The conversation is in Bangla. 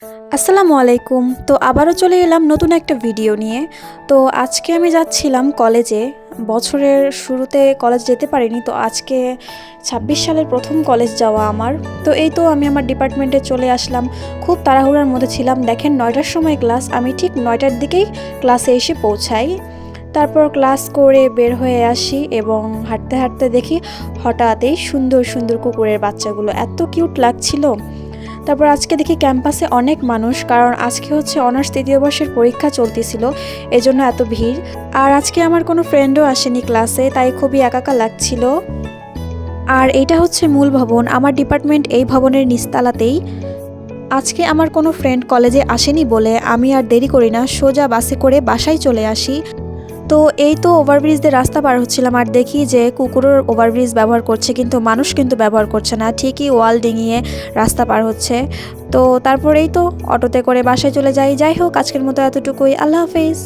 আসসালামু আলাইকুম। তো আবারও চলে এলাম নতুন একটা ভিডিও নিয়ে। তো আজকে আমি যাচ্ছিলাম কলেজে। বছরের শুরুতে কলেজ যেতে পারিনি, তো আজকে ২৬ সালের প্রথম কলেজ যাওয়া আমার। তো এই তো আমি আমার ডিপার্টমেন্টে চলে আসলাম। খুব তাড়াহুড়ার মধ্যে ছিলাম। দেখেন ৯টার সময় ক্লাস, আমি ঠিক ৯টার দিকেই ক্লাসে এসে পৌঁছাই। তারপর ক্লাস করে বের হয়ে আসি এবং হাঁটতে হাঁটতে দেখি হঠাৎই সুন্দর সুন্দর কুকুরের বাচ্চাগুলো এত কিউট লাগছিল। তারপর আজকে দেখি ক্যাম্পাসে অনেক মানুষ, কারণ আজকে হচ্ছে অনার্স তৃতীয় বর্ষের পরীক্ষা চলতেছিল, এজন্য এত ভিড়। আর আজকে আমার কোনো ফ্রেন্ডও আসেনি ক্লাসে, তাই খুবই একাকা লাগছিল। আর এটা হচ্ছে মূল ভবন, আমার ডিপার্টমেন্ট এই ভবনের নিচতলাতেই। আজকে আমার কোনো ফ্রেন্ড কলেজে আসেনি বলে আমি আর দেরি করি না, সোজা বাসে করে বাসায় চলে আসি। তো এই তো ওভারব্রিজ দিয়ে রাস্তা পার হচ্ছিলাম, আর দেখি যে কুকুরের ওভারব্রিজ ব্যবহার করছে, কিন্তু মানুষ কিন্তু ব্যবহার করছে না, ঠিকই ওয়াল ডিঙিয়ে রাস্তা পার হচ্ছে। তো তারপরেই তো অটোতে করে বাসায় চলে যাই। যাই হোক, আজকের মতো এতটুকুই। আল্লাহ হাফেজ।